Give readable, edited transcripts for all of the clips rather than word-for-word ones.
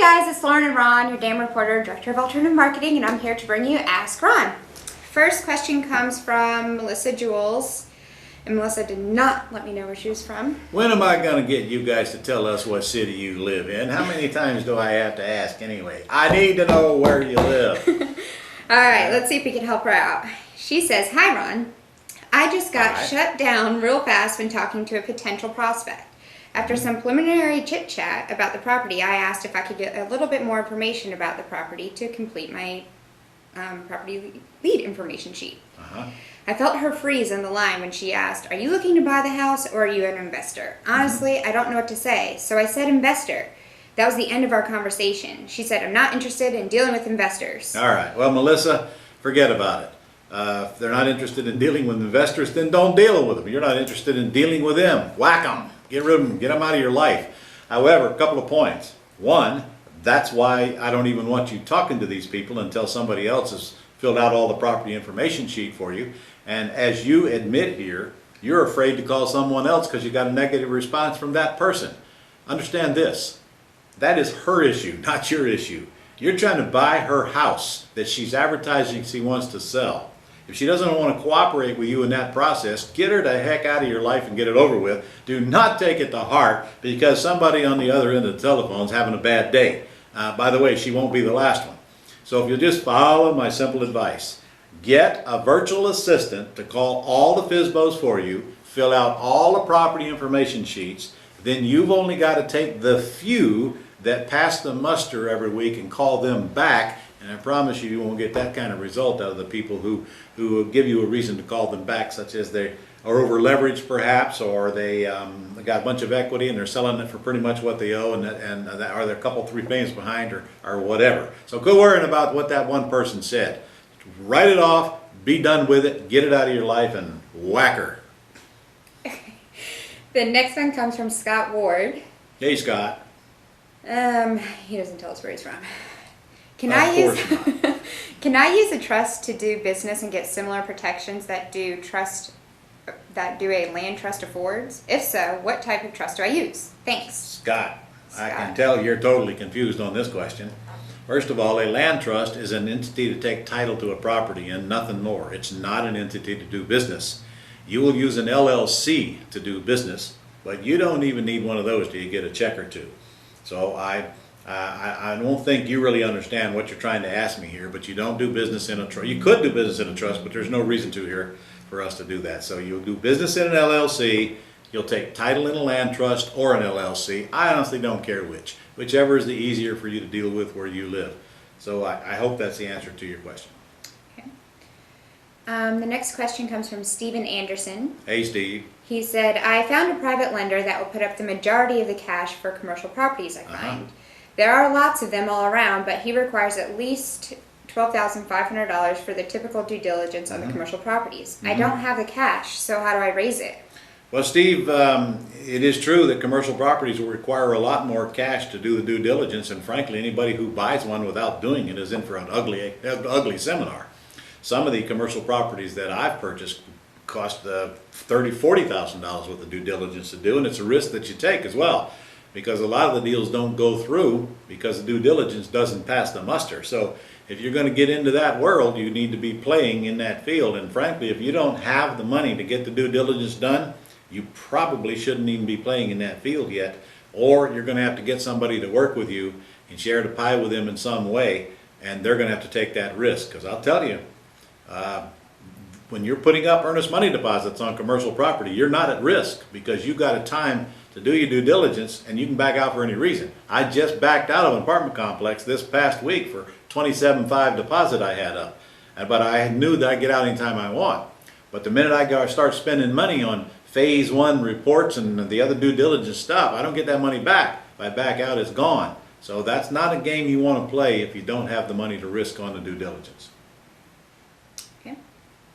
guys, it's Lauren and Ron, your Dam Reporter, Director of Alternative Marketing, and I'm here to bring you Ask Ron. First question comes from Melissa Jules, and Melissa did not let me know where she was from. When am I going to get you guys to tell us what city you live in? How many times do I have to ask anyway? I need to know where you live. Alright, let's see if we can help her out. She says, "Hi Ron, I just got shut down real fast when talking to a potential prospect. After some preliminary chit-chat about the property, I asked if I could get a little bit more information about the property to complete my property lead information sheet. I felt her freeze on the line when she asked, 'Are you looking to buy the house or are you an investor?' Honestly, I don't know what to say, so I said investor. That was the end of our conversation. She said, 'I'm not interested in dealing with investors.'" All right. Well, Melissa, forget about it. If they're not interested in dealing with investors, then don't deal with them. You're not interested in dealing with them. Whack them. Get rid of them. Get them out of your life. However, a couple of points. One, that's why I don't even want you talking to these people until somebody else has filled out all the property information sheet for you. And as you admit here, you're afraid to call someone else because you got a negative response from that person. Understand this. That is her issue, not your issue. You're trying to buy her house that she's advertising she wants to sell. If she doesn't want to cooperate with you in that process, get her the heck out of your life and get it over with. Do not take it to heart because somebody on the other end of the telephone is having a bad day. By the way, she won't be the last one. So if you'll just follow my simple advice, get a virtual assistant to call all the FSBOs for you, fill out all the property information sheets, then you've only got to take the few that pass the muster every week and call them back. And I promise you, you won't get that kind of result out of the people who give you a reason to call them back, such as they are over leveraged perhaps, or they got a bunch of equity and they're selling it for pretty much what they owe, or they're a couple, 3 payments behind, or whatever. So quit worrying about what that one person said. Write it off, be done with it, get it out of your life, and whack her. The next one comes from Scott Ward. Hey, Scott. He doesn't tell us where he's from. Can I use a trust to do business and get similar protections that do a land trust affords? If so, what type of trust do I use? Thanks. Scott, I can tell you're totally confused on this question. First of all, a land trust is an entity to take title to a property and nothing more. It's not an entity to do business. You will use an LLC to do business, but you don't even need one of those till you get a check or two. So I don't think you really understand what you're trying to ask me here, but you don't do business in a trust. You could do business in a trust, but there's no reason to here for us to do that. So you'll do business in an LLC, you'll take title in a land trust or an LLC. I honestly don't care which. Whichever is the easier for you to deal with where you live. So I hope that's the answer to your question. Okay. The next question comes from Steven Anderson. Hey, Steve. He said, "I found a private lender that will put up the majority of the cash for commercial properties I find. There are lots of them all around, but he requires at least $12,500 for the typical due diligence on the commercial properties. I don't have the cash, so how do I raise it?" Well, Steve, it is true that commercial properties will require a lot more cash to do the due diligence, and frankly, anybody who buys one without doing it is in for an ugly seminar. Some of the commercial properties that I've purchased cost $30,000, $40,000 worth of due diligence to do, and it's a risk that you take as well, because a lot of the deals don't go through because the due diligence doesn't pass the muster. So if you're going to get into that world, you need to be playing in that field, and frankly, if you don't have the money to get the due diligence done, you probably shouldn't even be playing in that field yet, or you're going to have to get somebody to work with you and share the pie with them in some way, and they're going to have to take that risk. Because I'll tell you, when you're putting up earnest money deposits on commercial property, you're not at risk because you got a time to do your due diligence and you can back out for any reason. I just backed out of an apartment complex this past week for $27,500 deposit I had up, but I knew that I'd get out anytime I want. But the minute I start spending money on phase 1 reports and the other due diligence stuff, I don't get that money back. If I back out, it's gone. So that's not a game you want to play if you don't have the money to risk on the due diligence. Okay.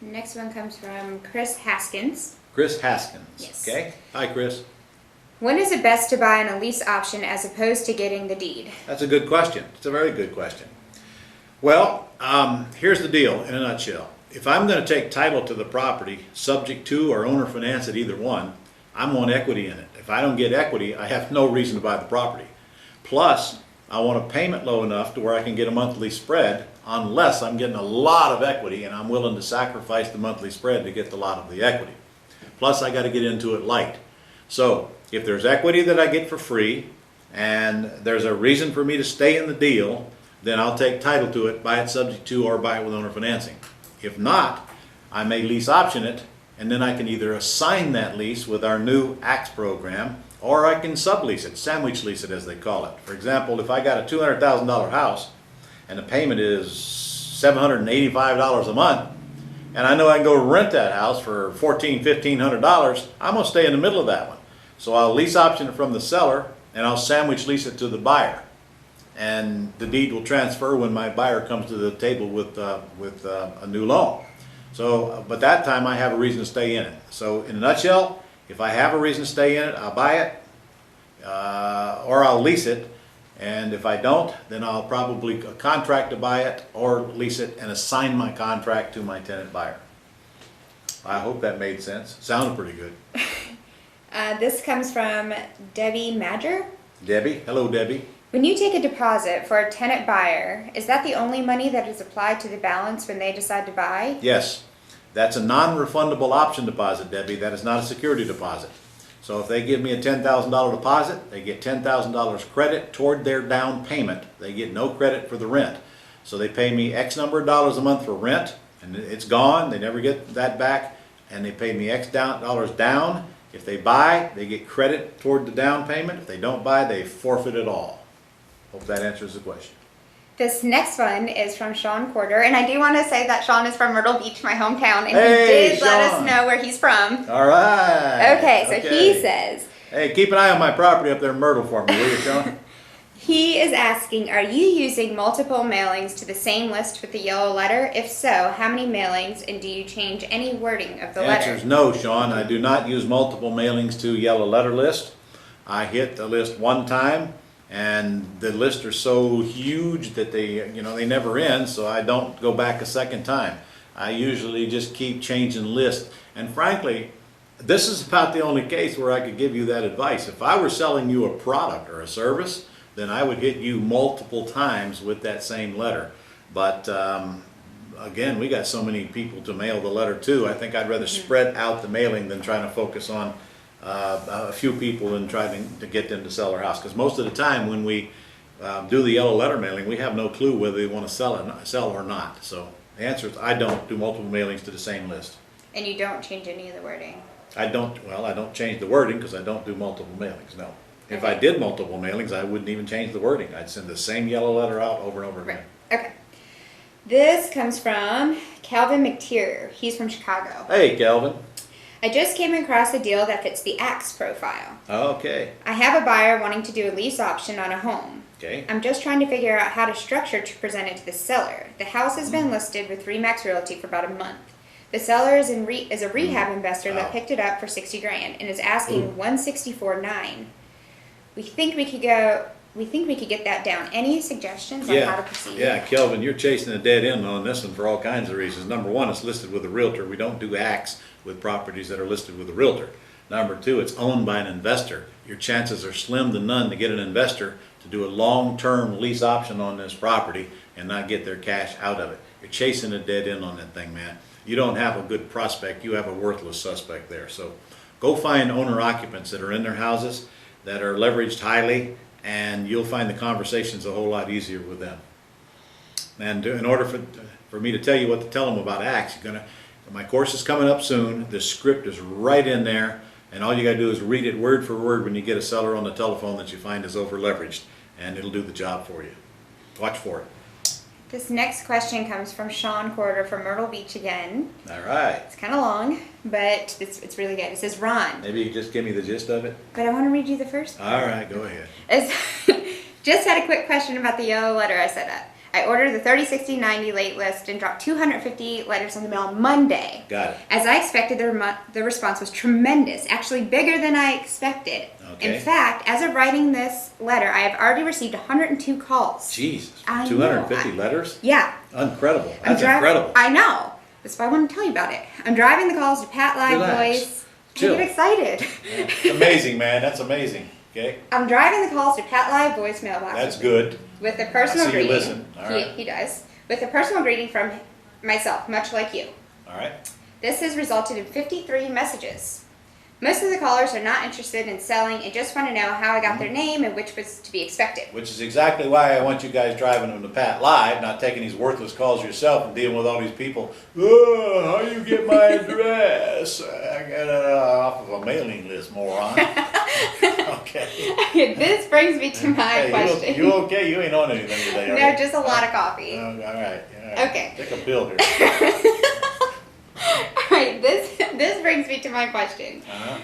Next one comes from Chris Haskins. Chris Haskins. Yes. Okay. Hi, Chris. "When is it best to buy on a lease option as opposed to getting the deed?" That's a good question. It's a very good question. Well, here's the deal in a nutshell. If I'm going to take title to the property, subject to or owner finance at either one, I'm on equity in it. If I don't get equity, I have no reason to buy the property. Plus, I want a payment low enough to where I can get a monthly spread, unless I'm getting a lot of equity and I'm willing to sacrifice the monthly spread to get a lot of the equity. Plus, I got to get into it light. So if there's equity that I get for free and there's a reason for me to stay in the deal, then I'll take title to it, buy it subject to, or buy it with owner financing. If not, I may lease option it, and then I can either assign that lease with our new ACTS program, or I can sublease it, sandwich lease it as they call it. For example, if I got a $200,000 house and the payment is $785 a month, and I know I can go rent that house for $1,400, $1,500, I'm gonna stay in the middle of that one. So I'll lease option it from the seller, and I'll sandwich lease it to the buyer. And the deed will transfer when my buyer comes to the table with a new loan. So, but that time I have a reason to stay in it. So in a nutshell, if I have a reason to stay in it, I'll buy it, or I'll lease it. And if I don't, then I'll probably contract to buy it or lease it and assign my contract to my tenant buyer. I hope that made sense. Sounded pretty good. This comes from Debbie Madger. Debbie, hello Debbie. When you take a deposit for a tenant buyer, is that the only money that is applied to the balance when they decide to buy? Yes, that's a non-refundable option deposit, Debbie. That is not a security deposit. So if they give me a $10,000 deposit, they get $10,000 credit toward their down payment. They get no credit for the rent. So they pay me X number of dollars a month for rent, and it's gone. They never get that back, and they pay me X dollars down. If they buy, they get credit toward the down payment. If they don't buy, they forfeit it all. Hope that answers the question. This next one is from Sean Porter, and I do want to say that Sean is from Myrtle Beach, my hometown, and Hey, he did let Sean. us know where he's from. All right. Okay, so he says, Hey, keep an eye on my property up there in Myrtle for me, will you, Sean? he is asking, are you using multiple mailings to the same list with the yellow letter? If so, how many mailings, and do you change any wording of the Answer is letter? no, Sean. I do not use multiple mailings to yellow letter list. I hit the list one time, and the lists are so huge that they never end, so I don't go back a second time. I usually just keep changing lists. And frankly, this is about the only case where I could give you that advice. If I were selling you a product or a service, then I would hit you multiple times with that same letter. But again, we got so many people to mail the letter to, I think I'd rather spread out the mailing than trying to focus on a few people and trying to get them to sell their house. Because most of the time when we do the yellow letter mailing, we have no clue whether they want to sell or not. So the answer is I don't do multiple mailings to the same list. And you don't change any of the wording? I don't change the wording because I don't do multiple mailings, no. If I Okay. did multiple mailings, I wouldn't even change the wording. I'd send the same yellow letter out over and over again. Right. Okay. This comes from Calvin McTeer. He's from Chicago. Hey, Calvin. I just came across a deal that fits the ACTS profile. Okay, I have a buyer wanting to do a lease option on a home. okay. I'm just trying to figure out how to structure to present it to the seller. The house has been listed with RE/MAX Realty for about a month. The seller is a rehab investor that Wow. picked it up for $60,000 and is asking $164,900. We think we could get that down. Any suggestions on how to proceed? Yeah, Kelvin, you're chasing a dead end on this one for all kinds of reasons. Number one, it's listed with a realtor. We don't do acts with properties that are listed with a realtor. Number two, it's owned by an investor. Your chances are slim to none to get an investor to do a long-term lease option on this property and not get their cash out of it. You're chasing a dead end on that thing, man. You don't have a good prospect, you have a worthless suspect there. So go find owner occupants that are in their houses, that are leveraged highly, and you'll find the conversations a whole lot easier with them. And in order for me to tell you what to tell them about acts, my course is coming up soon. The script is right in there, and all you got to do is read it word for word when you get a seller on the telephone that you find is over leveraged, and it'll do the job for you. Watch for it. This next question comes from Sean Porter from Myrtle Beach again. All right. It's kind of long, but it's really good. It says, Ron, Maybe you can just give me the gist of it. but I want to read you the first part. All right, go ahead. Just had a quick question about the yellow letter I set up. I ordered the 30, 60, 90 late list and dropped 250 letters in the mail Monday. Got it. As I expected, the response was tremendous, actually bigger than I expected. Okay. In fact, as of writing this letter, I have already received 102 calls. Jesus, I know. 250 letters? Yeah. Incredible. I'm That's driving. incredible. I know. That's why I want to tell you about it. I'm driving the calls to Pat Live Relax. Voice. I Chill. get excited. Amazing, man. That's amazing. Okay, I'm driving the calls to Pat Live voicemail box. that's good. With a personal I see you greeting. listen. All right. He does. With a personal greeting from myself, much like you. All right. This has resulted in 53 messages. Most of the callers are not interested in selling and just want to know how I got their name and which was to be expected. Which is exactly why I want you guys driving them to Pat Live, not taking these worthless calls yourself and dealing with all these people. Oh, how you get my address? I got it off of a mailing list, moron. Okay. This brings me to my Hey, question. you okay? You ain't on anything today, are No, you? just a lot of coffee. Oh, all right. Okay. Take a pill here. Alright, this brings me to my question.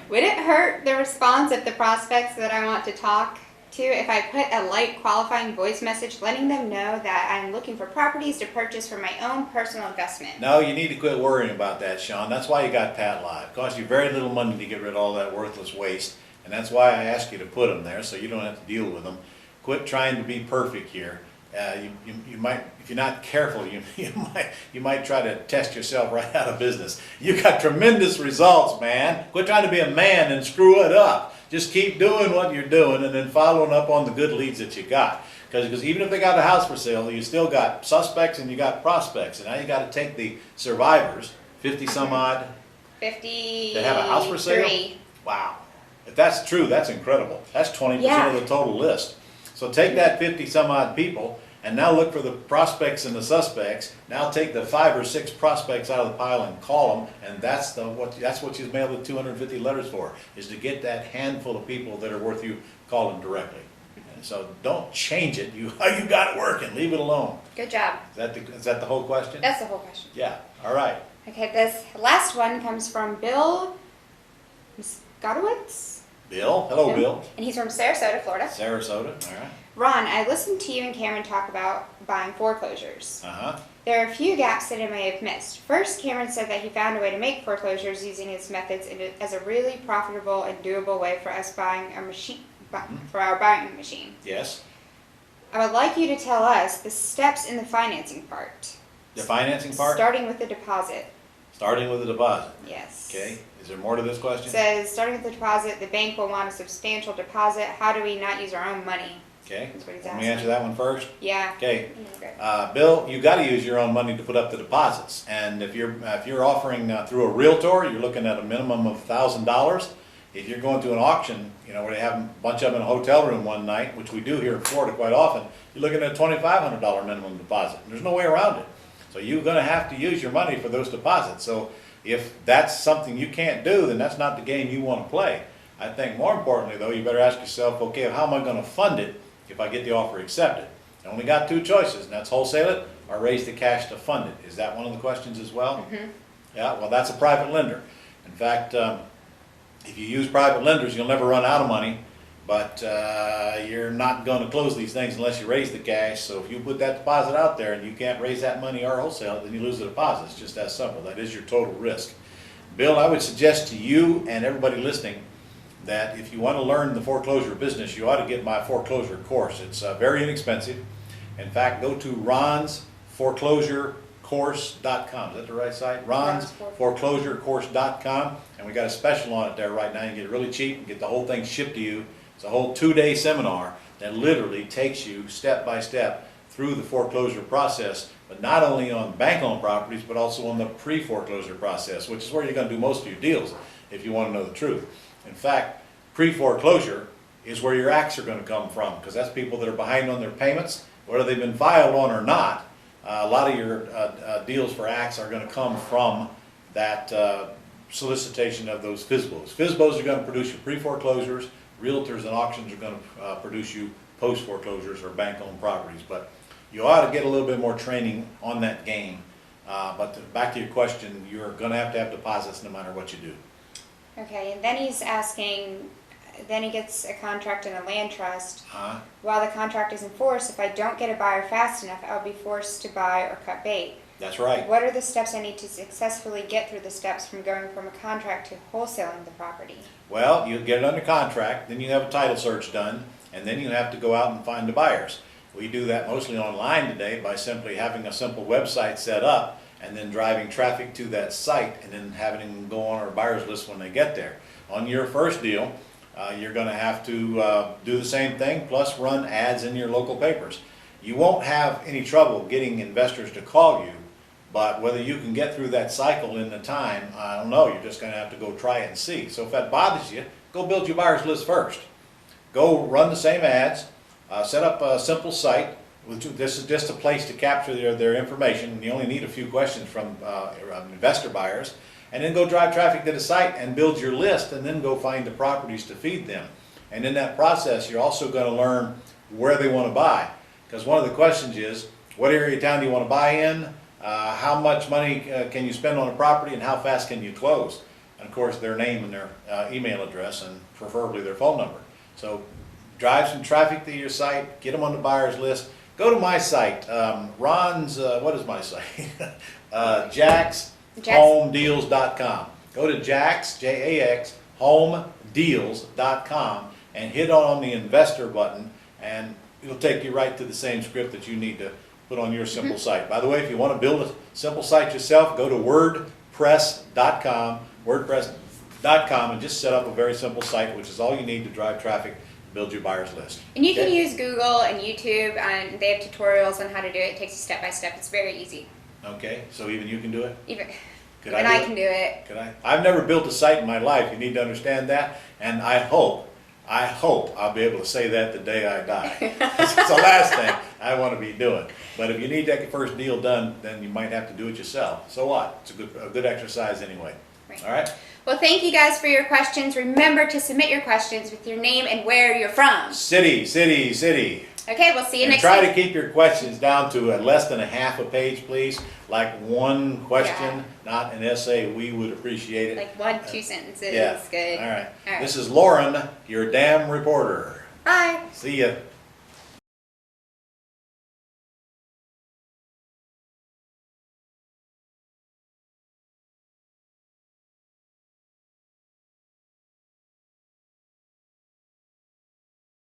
Would it hurt the response of the prospects that I want to talk to if I put a light qualifying voice message letting them know that I'm looking for properties to purchase for my own personal investment? No, you need to quit worrying about that, Sean. That's why you got Pat Live. It costs you very little money to get rid of all that worthless waste, and that's why I ask you to put them there so you don't have to deal with them. Quit trying to be perfect here. You might, if you're not careful, you might try to test yourself right out of business. You got tremendous results, man. Quit trying to be a man and screw it up. Just keep doing what you're doing and then following up on the good leads that you got. Because even if they got a house for sale, you still got suspects and you got prospects. And now you got to take the survivors, 50 some odd, 50. that have a house for sale. Wow. If that's true, that's incredible. That's 20% of the total list. So take that 50 some odd people and now look for the prospects and the suspects. Now take the 5 or 6 prospects out of the pile and call them, and that's what you mailed the 250 letters for, is to get that handful of people that are worth you calling directly. And so don't change it. You got it working. Leave it alone. Good job. Is that the whole question? That's the whole question. Yeah. All right. Okay, this last one comes from Bill Skotowitz. Bill. Hello, Bill. And he's from Sarasota, Florida. Sarasota. All right. Ron, I listened to you and Cameron talk about buying foreclosures. Uh-huh. There are a few gaps that I may have missed. First, Cameron said that he found a way to make foreclosures using his methods as a really profitable and doable way for us buying a machine, for our buying machine. Yes. I would like you to tell us the steps in the financing part. The financing part? Starting with the deposit. Starting with the deposit. Yes. Okay. Is there more to this question? It says, starting with the deposit, the bank will want a substantial deposit. How do we not use our own money? Okay. That's what he's Let asking. me answer that one first. Yeah. Okay. Okay. Bill, you got to use your own money to put up the deposits, and if you're offering through a realtor, you're looking at a minimum of $1,000. If you're going to an auction, where they have a bunch of them in a hotel room one night, which we do here in Florida quite often, you're looking at a $2,500 minimum deposit. There's no way around it. So you're going to have to use your money for those deposits. So if that's something you can't do, then that's not the game you want to play. I think more importantly, though, you better ask yourself, okay, how am I going to fund it if I get the offer accepted? I only got 2 choices, and that's wholesale it or raise the cash to fund it. Is that one of the questions as well? Mm-hmm. Yeah, well, that's a private lender. In fact, if you use private lenders, you'll never run out of money, but you're not going to close these things unless you raise the cash. So if you put that deposit out there and you can't raise that money or wholesale it, then you lose the deposit. It's just that simple. That is your total risk. Bill, I would suggest to you and everybody listening that if you want to learn the foreclosure business, you ought to get my foreclosure course. It's very inexpensive. In fact, go to ronsforeclosurecourse.com. Is that the right site? ronsforeclosurecourse.com. And we got a special on it there right now. You can get it really cheap and get the whole thing shipped to you. It's a whole 2-day seminar that literally takes you step by step through the foreclosure process, but not only on bank-owned properties, but also on the pre-foreclosure process, which is where you're going to do most of your deals if you want to know the truth. In fact, pre-foreclosure is where your acts are going to come from, because that's people that are behind on their payments, whether they've been filed on or not. A lot of your deals for acts are going to come from that solicitation of those FSBOs. FSBOs are going to produce you pre-foreclosures. Realtors and auctions are going to produce you post-foreclosures or bank-owned properties. But you ought to get a little bit more training on that game. But back to your question, you're going to have deposits no matter what you do. Okay, and then he's asking, then he gets a contract in a land trust. Huh? While the contract is in force, if I don't get a buyer fast enough, I'll be forced to buy or cut bait. That's right. What are the steps I need to successfully get through the steps from going from a contract to wholesaling the property? Well, you get it under contract, then you have a title search done, and then you have to go out and find the buyers. We do that mostly online today by simply having a simple website set up and then driving traffic to that site and then having them go on our buyers list when they get there. On your first deal, You're gonna have to do the same thing, plus run ads in your local papers. You won't have any trouble getting investors to call you, but whether you can get through that cycle in the time, I don't know, you're just gonna have to go try it and see. So if that bothers you, go build your buyer's list first. Go run the same ads, set up a simple site. This is just a place to capture their information. You only need a few questions from investor buyers. And then go drive traffic to the site and build your list, and then go find the properties to feed them. And in that process, you're also going to learn where they want to buy. Because one of the questions is, what area of town do you want to buy in? How much money can you spend on a property, and how fast can you close? And of course, their name and their email address, and preferably their phone number. So drive some traffic to your site, get them on the buyer's list. Go to my site, Ron's, what is my site? JaxHomeDeals.com. Go to Jax, J-A-X, HomeDeals.com, and hit on the investor button, and it'll take you right to the same script that you need to put on your simple site. By the way, if you want to build a simple site yourself, go to WordPress.com, WordPress.com, and just set up a very simple site, which is all you need to drive traffic, build your buyer's list. And you can use Google and YouTube, and they have tutorials on how to do it. It takes you step by step. It's very easy. Okay, so even you can do it? Even Could I can do it. Could I? I've never built a site in my life. You need to understand that, and I hope I'll be able to say that the day I die. It's the last thing I want to be doing. But if you need that first deal done, then you might have to do it yourself. So what? It's a good exercise anyway. Right. All right? Well, thank you guys for your questions. Remember to submit your questions with your name and where you're from. City. Okay, we'll see you And next try week. to keep your questions down to less than a half a page, please. Like one question, not an essay. We would appreciate it. Like 1-2 sentences. Yeah. Good. All right. All right. This is Lauren, your damn reporter. Bye. See ya.